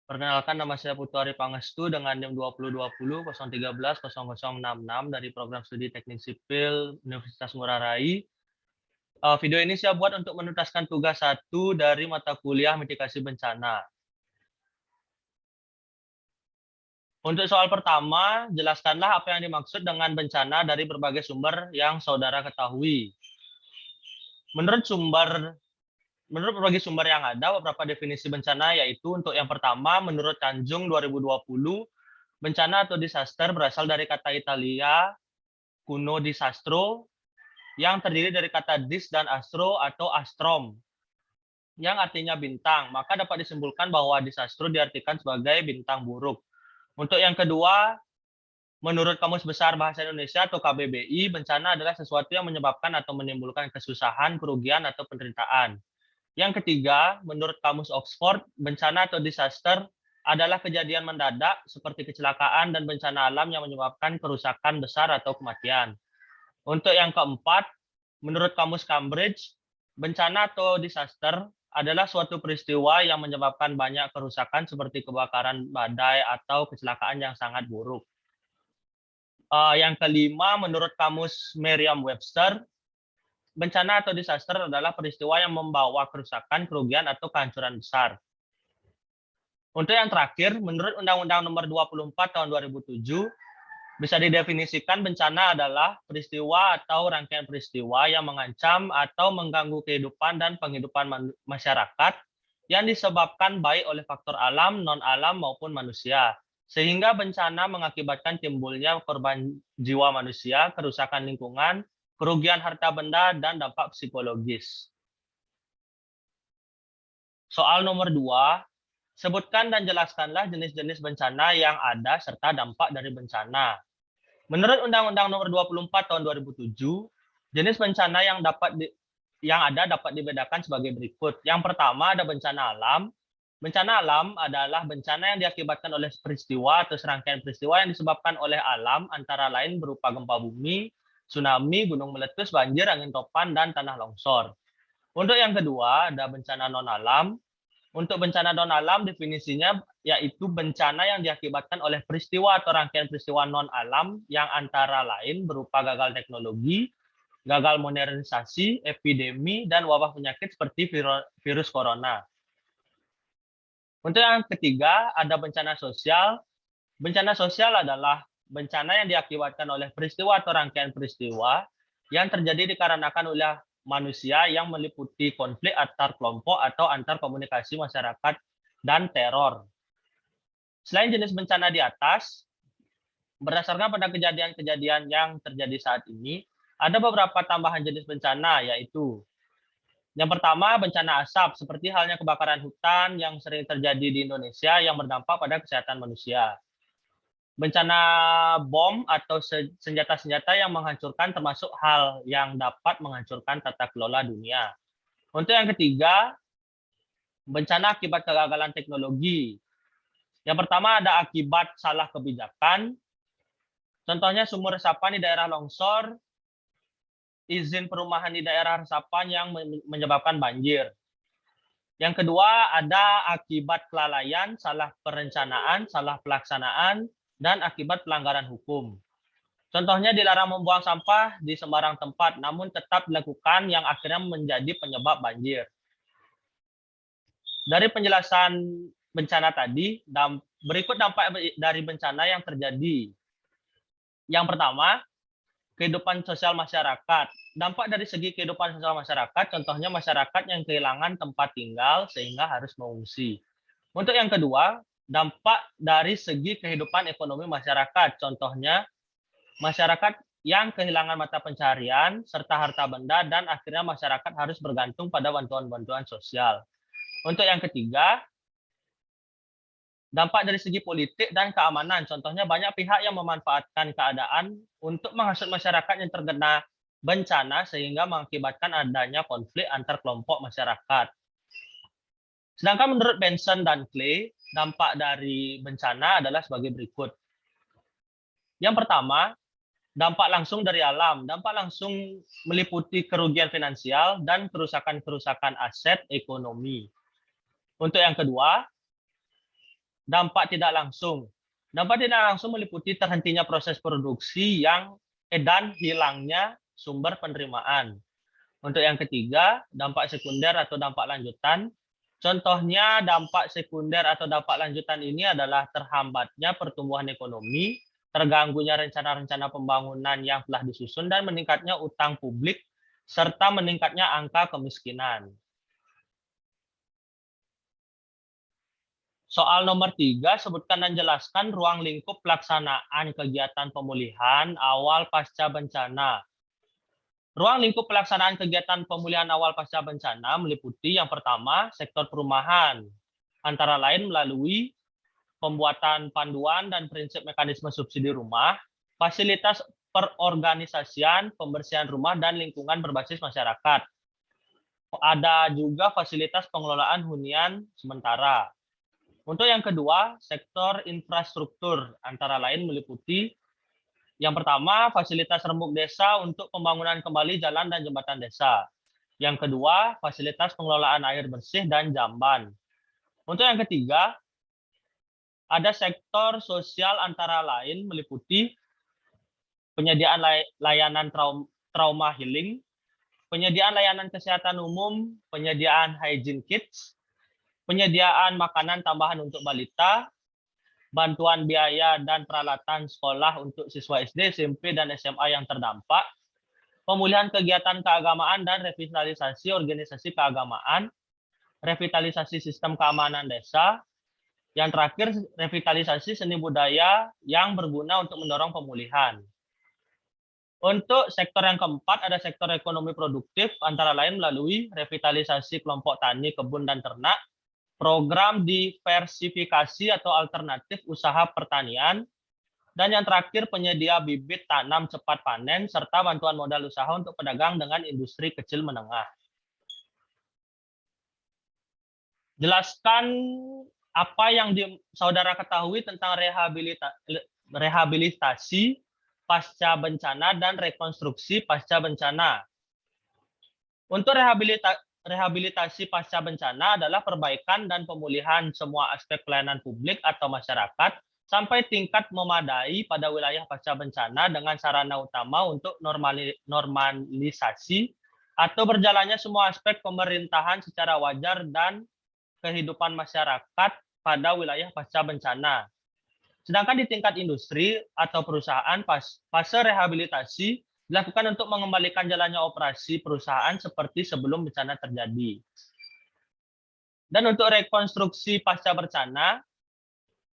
Perkenalkan, nama saya Putu Ari Pangestu dengan NIM 2020 013 0066 dari Program Studi Teknik Sipil Universitas Ngurah Rai. Video ini saya buat untuk menuntaskan tugas 1 dari mata kuliah mitigasi bencana. Untuk soal pertama, jelaskanlah apa yang dimaksud dengan bencana dari berbagai sumber yang saudara ketahui. Menurut berbagai sumber yang ada, beberapa definisi bencana yaitu untuk yang pertama, menurut Tanjung 2020, bencana atau disaster berasal dari kata Italia kuno disastro yang terdiri dari kata dis dan astro atau astrom yang artinya bintang. Maka dapat disimpulkan bahwa disastro diartikan sebagai bintang buruk. Untuk yang kedua, menurut Kamus Besar Bahasa Indonesia atau KBBI, bencana adalah sesuatu yang menyebabkan atau menimbulkan kesusahan, kerugian, atau penderitaan. Yang ketiga, menurut Kamus Oxford, bencana atau disaster adalah kejadian mendadak seperti kecelakaan dan bencana alam yang menyebabkan kerusakan besar atau kematian. Untuk yang keempat, menurut Kamus Cambridge, bencana atau disaster adalah suatu peristiwa yang menyebabkan banyak kerusakan seperti kebakaran, badai, atau kecelakaan yang sangat buruk. Yang kelima, menurut Kamus Merriam-Webster, bencana atau disaster adalah peristiwa yang membawa kerusakan, kerugian, atau kehancuran besar. Untuk yang terakhir, menurut Undang-Undang Nomor 24 Tahun 2007, bisa didefinisikan bencana adalah peristiwa atau rangkaian peristiwa yang mengancam atau mengganggu kehidupan dan penghidupan masyarakat yang disebabkan baik oleh faktor alam, non-alam, maupun manusia. Sehingga bencana mengakibatkan timbulnya korban jiwa manusia, kerusakan lingkungan, kerugian harta benda, dan dampak psikologis. Soal nomor 2, sebutkan dan jelaskanlah jenis-jenis bencana yang ada serta dampak dari bencana. Menurut Undang-Undang Nomor 24 Tahun 2007, jenis bencana yang ada dapat dibedakan sebagai berikut. Yang pertama ada bencana alam. Bencana alam adalah bencana yang diakibatkan oleh peristiwa atau serangkaian peristiwa yang disebabkan oleh alam, antara lain berupa gempa bumi, tsunami, gunung meletus, banjir, angin topan, dan tanah longsor. Untuk yang kedua ada bencana non-alam. Untuk bencana non-alam definisinya yaitu bencana yang diakibatkan oleh peristiwa atau rangkaian peristiwa non-alam yang antara lain berupa gagal teknologi, gagal modernisasi, epidemi, dan wabah penyakit seperti virus corona. Untuk yang ketiga ada bencana sosial. Bencana sosial adalah bencana yang diakibatkan oleh peristiwa atau rangkaian peristiwa yang terjadi dikarenakan oleh manusia yang meliputi konflik antar kelompok atau antar komunikasi masyarakat dan teror. Selain jenis bencana di atas, berdasarkan pada kejadian-kejadian yang terjadi saat ini, ada beberapa tambahan jenis bencana, yaitu yang pertama bencana asap, seperti halnya kebakaran hutan yang sering terjadi di Indonesia yang berdampak pada kesehatan manusia. Bencana bom atau senjata-senjata yang menghancurkan termasuk hal yang dapat menghancurkan tata kelola dunia. Untuk yang ketiga, bencana akibat kegagalan teknologi. Yang pertama ada akibat salah kebijakan. Contohnya sumur resapan di daerah longsor, izin perumahan di daerah resapan yang menyebabkan banjir. Yang kedua ada akibat kelalaian, salah perencanaan, salah pelaksanaan, dan akibat pelanggaran hukum. Contohnya dilarang membuang sampah di sembarang tempat, namun tetap dilakukan yang akhirnya menjadi penyebab banjir. Dari penjelasan bencana tadi, berikut dampak dari bencana yang terjadi. Yang pertama, kehidupan sosial masyarakat. Dampak dari segi kehidupan sosial masyarakat, contohnya masyarakat yang kehilangan tempat tinggal sehingga harus mengungsi. Untuk yang kedua, dampak dari segi kehidupan ekonomi masyarakat, contohnya masyarakat yang kehilangan mata pencarian serta harta benda dan akhirnya masyarakat harus bergantung pada bantuan-bantuan sosial. Untuk yang ketiga, dampak dari segi politik dan keamanan, contohnya banyak pihak yang memanfaatkan keadaan untuk menghasut masyarakat yang terkena bencana sehingga mengakibatkan adanya konflik antar kelompok masyarakat. Sedangkan menurut Benson dan Clay, dampak dari bencana adalah sebagai berikut. Yang pertama, dampak langsung dari alam. Dampak langsung meliputi kerugian finansial dan kerusakan-kerusakan aset ekonomi. Untuk yang kedua, Dampak tidak langsung. Dampak tidak langsung meliputi terhentinya proses produksi dan hilangnya sumber penerimaan. Untuk yang ketiga, dampak sekunder atau dampak lanjutan. Contohnya dampak sekunder atau dampak lanjutan ini adalah terhambatnya pertumbuhan ekonomi, terganggunya rencana-rencana pembangunan yang telah disusun, dan meningkatnya utang publik, serta meningkatnya angka kemiskinan. Soal nomor 3, sebutkan dan jelaskan ruang lingkup pelaksanaan kegiatan pemulihan awal pasca bencana. Ruang lingkup pelaksanaan kegiatan pemulihan awal pasca bencana meliputi yang pertama, sektor perumahan, antara lain melalui pembuatan panduan dan prinsip mekanisme subsidi rumah, fasilitas perorganisasian, pembersihan rumah, dan lingkungan berbasis masyarakat. Ada juga fasilitas pengelolaan hunian sementara. Untuk yang kedua, sektor infrastruktur, antara lain meliputi yang pertama, fasilitas rembuk desa untuk pembangunan kembali jalan dan jembatan desa. Yang kedua, fasilitas pengelolaan air bersih dan jamban. Untuk yang ketiga, ada sektor sosial antara lain meliputi penyediaan layanan trauma healing, penyediaan layanan kesehatan umum, penyediaan hygiene kits, penyediaan makanan tambahan untuk balita, bantuan biaya dan peralatan sekolah untuk siswa SD, SMP, dan SMA yang terdampak, pemulihan kegiatan keagamaan dan revitalisasi organisasi keagamaan, revitalisasi sistem keamanan desa, yang terakhir revitalisasi seni budaya yang berguna untuk mendorong pemulihan. Untuk sektor yang keempat, ada sektor ekonomi produktif, antara lain melalui revitalisasi kelompok tani, kebun, dan ternak, program diversifikasi atau alternatif usaha pertanian, dan yang terakhir penyedia bibit tanam cepat panen, serta bantuan modal usaha untuk pedagang dengan industri kecil menengah. Jelaskan apa yang saudara ketahui tentang rehabilitasi pasca bencana dan rekonstruksi pasca bencana. Untuk rehabilitasi pasca bencana adalah perbaikan dan pemulihan semua aspek pelayanan publik atau masyarakat sampai tingkat memadai pada wilayah pasca bencana dengan sarana utama untuk normalisasi atau berjalannya semua aspek pemerintahan secara wajar dan kehidupan masyarakat pada wilayah pasca bencana. Sedangkan di tingkat industri atau perusahaan, fase rehabilitasi dilakukan untuk mengembalikan jalannya operasi perusahaan seperti sebelum bencana terjadi. Dan untuk rekonstruksi pasca bencana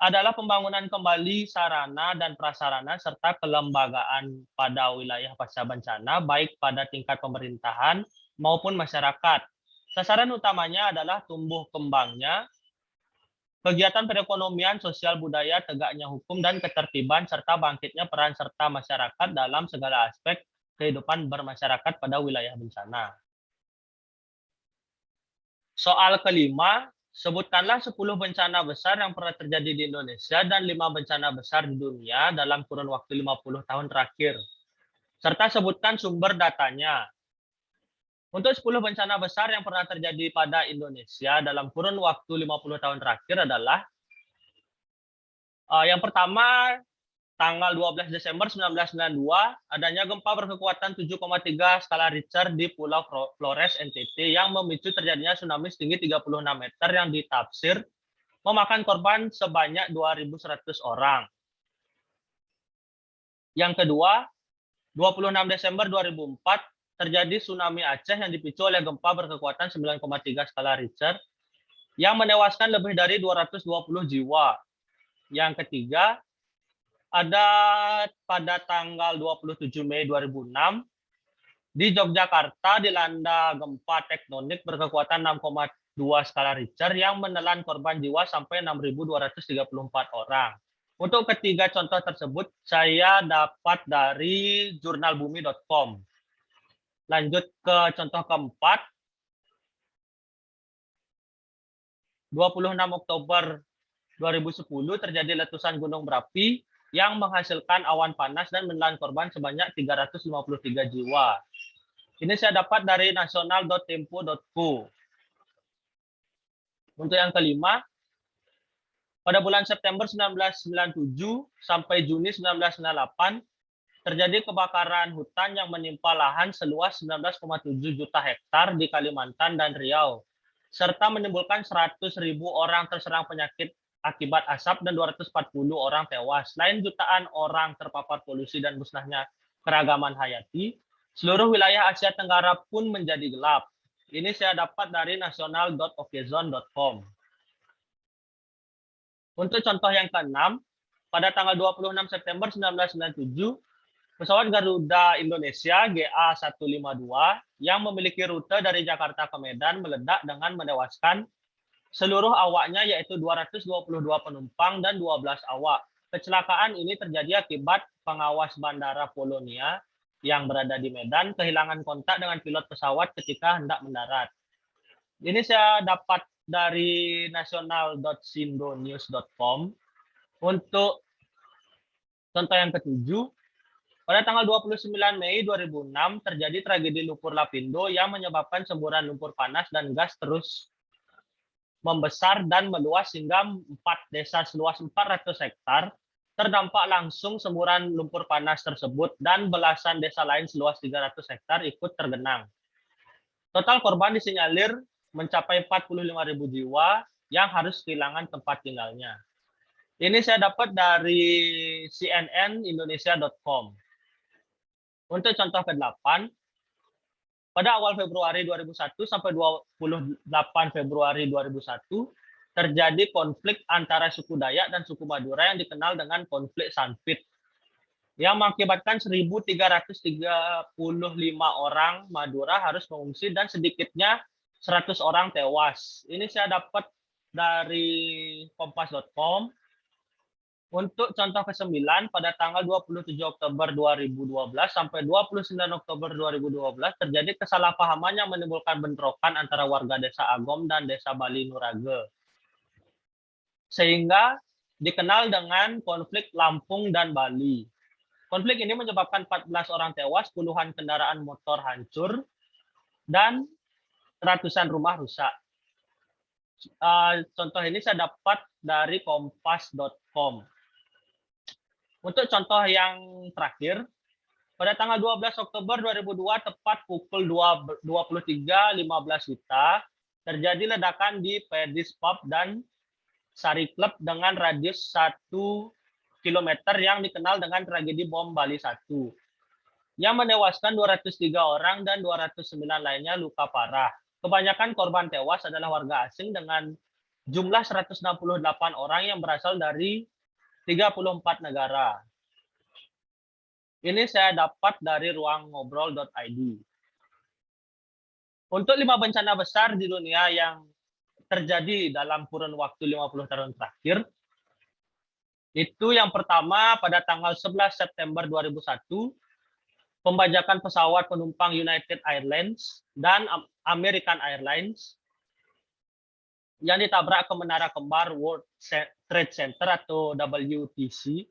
adalah pembangunan kembali sarana dan prasarana serta kelembagaan pada wilayah pasca bencana, baik pada tingkat pemerintahan maupun masyarakat. Sasaran utamanya adalah tumbuh kembangnya kegiatan perekonomian, sosial budaya, tegaknya hukum dan ketertiban, serta bangkitnya peran serta masyarakat dalam segala aspek kehidupan bermasyarakat pada wilayah bencana. Soal kelima, sebutkanlah 10 bencana besar yang pernah terjadi di Indonesia dan 5 bencana besar di dunia dalam kurun waktu 50 tahun terakhir. Serta sebutkan sumber datanya. Untuk 10 bencana besar yang pernah terjadi pada Indonesia dalam kurun waktu 50 tahun terakhir adalah yang pertama, tanggal 12 Desember 1992, adanya gempa berkekuatan 7,3 skala Richter di Pulau Flores, NTT, yang memicu terjadinya tsunami setinggi 36 meter yang ditafsir memakan korban sebanyak 2.100 orang. Yang kedua, 26 Desember 2004, terjadi tsunami Aceh yang dipicu oleh gempa berkekuatan 9,3 skala Richter yang menewaskan lebih dari 220 jiwa. Yang ketiga, ada pada tanggal 27 Mei 2006, di Yogyakarta dilanda gempa tektonik berkekuatan 6,2 skala Richter yang menelan korban jiwa sampai 6.234 orang. Untuk ketiga contoh tersebut saya dapat dari jurnalbumi.com. Lanjut ke contoh keempat. 26 Oktober 2010 terjadi letusan gunung berapi yang menghasilkan awan panas dan menelan korban sebanyak 353 jiwa. Ini saya dapat dari nasional.tempo.co. Untuk yang kelima, Pada bulan September 1997 sampai Juni 1998, terjadi kebakaran hutan yang menimpa lahan seluas 19,7 juta hektar di Kalimantan dan Riau, serta menimbulkan 100.000 orang terserang penyakit akibat asap dan 240 orang tewas. Selain jutaan orang terpapar polusi dan musnahnya keragaman hayati, seluruh wilayah Asia Tenggara pun menjadi gelap. Ini saya dapat dari national.okezone.com. Untuk contoh yang keenam, pada tanggal 26 September 1997, pesawat Garuda Indonesia GA152 yang memiliki rute dari Jakarta ke Medan meledak dengan menewaskan seluruh awaknya, yaitu 222 penumpang dan 12 awak. Kecelakaan ini terjadi akibat pengawas bandara Polonia yang berada di Medan kehilangan kontak dengan pilot pesawat ketika hendak mendarat. Ini saya dapat dari national.sindonews.com. Untuk contoh yang ketujuh, pada tanggal 29 Mei 2006 terjadi tragedi lumpur Lapindo yang menyebabkan semburan lumpur panas dan gas terus membesar dan meluas hingga 4 desa seluas 400 hektar terdampak langsung semburan lumpur panas tersebut dan belasan desa lain seluas 300 hektar ikut tergenang. Total korban disinyalir mencapai 45.000 jiwa yang harus kehilangan tempat tinggalnya. Ini saya dapat dari cnnindonesia.com. Untuk contoh ke-8, pada awal Februari 2001 sampai 28 Februari 2001, terjadi konflik antara suku Dayak dan suku Madura yang dikenal dengan konflik Sanpit, yang mengakibatkan 1.335 orang Madura harus mengungsi dan sedikitnya 100 orang tewas. Ini saya dapat dari kompas.com. Untuk contoh ke-9, pada tanggal 27 Oktober 2012 sampai 29 Oktober 2012 terjadi kesalahpahaman yang menimbulkan bentrokan antara warga desa Agom dan desa Bali Nurage, sehingga dikenal dengan konflik Lampung dan Bali. Konflik ini menyebabkan 14 orang tewas, puluhan kendaraan motor hancur, dan ratusan rumah rusak. Contoh ini saya dapat dari kompas.com. Untuk contoh yang terakhir, pada tanggal 12 Oktober 2002, tepat pukul 23.15 WITA, terjadi ledakan di Pedis Pub dan Sari Club dengan radius 1 km yang dikenal dengan tragedi bom Bali 1, yang menewaskan 203 orang dan 209 lainnya luka parah. Kebanyakan korban tewas adalah warga asing dengan jumlah 168 orang yang berasal dari 34 negara. Ini saya dapat dari ruangngobrol.id. Untuk 5 bencana besar di dunia yang terjadi dalam kurun waktu 50 tahun terakhir, itu yang pertama pada tanggal 11 September 2001, pembajakan pesawat penumpang United Airlines dan American Airlines yang ditabrak ke menara kembar World Trade Center atau WTC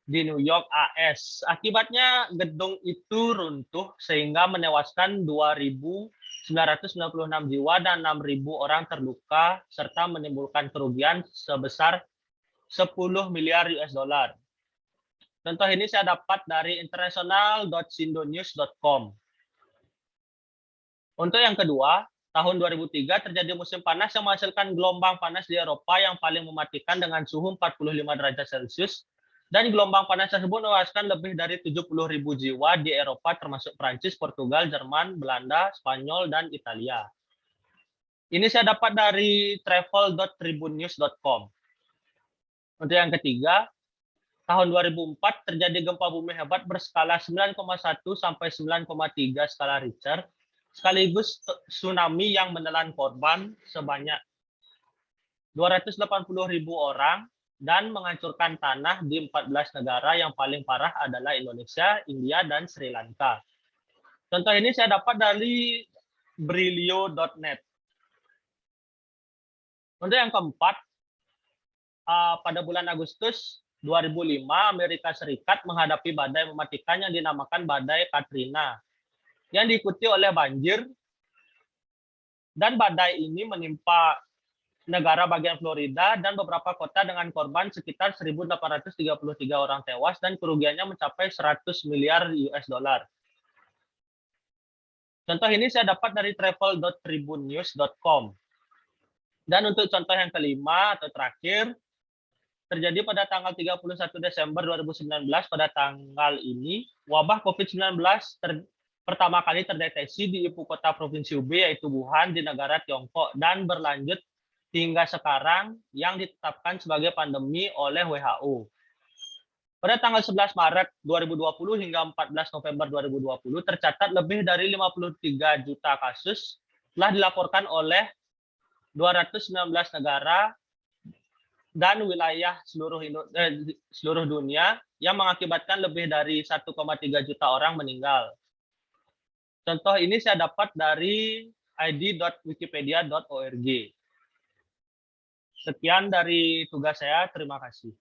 di New York, AS. Akibatnya gedung itu runtuh sehingga menewaskan 2.996 jiwa dan 6.000 orang terluka serta menimbulkan kerugian sebesar 10 miliar US dollar. Contoh ini saya dapat dari international.sindonews.com. Untuk yang kedua, tahun 2003 terjadi musim panas yang menghasilkan gelombang panas di Eropa yang paling mematikan dengan suhu 45 derajat Celcius, dan gelombang panas tersebut menewaskan lebih dari 70.000 jiwa di Eropa termasuk Prancis, Portugal, Jerman, Belanda, Spanyol, dan Italia. Ini saya dapat dari travel.tribunnews.com. Untuk yang ketiga, tahun 2004 terjadi gempa bumi hebat berskala 9,1 sampai 9,3 skala Richter, sekaligus tsunami yang menelan korban sebanyak 280.000 orang dan menghancurkan tanah di 14 negara. Yang paling parah adalah Indonesia, India, dan Sri Lanka. Contoh ini saya dapat dari brilio.net. Untuk yang keempat, pada bulan Agustus 2005, Amerika Serikat menghadapi badai mematikan yang dinamakan badai Katrina, yang diikuti oleh banjir, dan badai ini menimpa negara bagian Florida, dan beberapa kota dengan korban sekitar 1.833 orang tewas dan kerugiannya mencapai 100 miliar US dollar. Contoh ini saya dapat dari travel.tribunnews.com. Dan untuk contoh yang kelima atau terakhir, terjadi pada tanggal 31 Desember 2019. Pada tanggal ini, wabah COVID-19 pertama kali terdeteksi di ibu kota provinsi Hubei, yaitu Wuhan, di negara Tiongkok, dan berlanjut hingga sekarang yang ditetapkan sebagai pandemi oleh WHO. Pada tanggal 11 Maret 2020 hingga 14 November 2020, tercatat lebih dari 53 juta kasus telah dilaporkan oleh 219 negara dan wilayah seluruh dunia yang mengakibatkan lebih dari 1,3 juta orang meninggal. Contoh ini saya dapat dari id.wikipedia.org. Sekian dari tugas saya, terima kasih.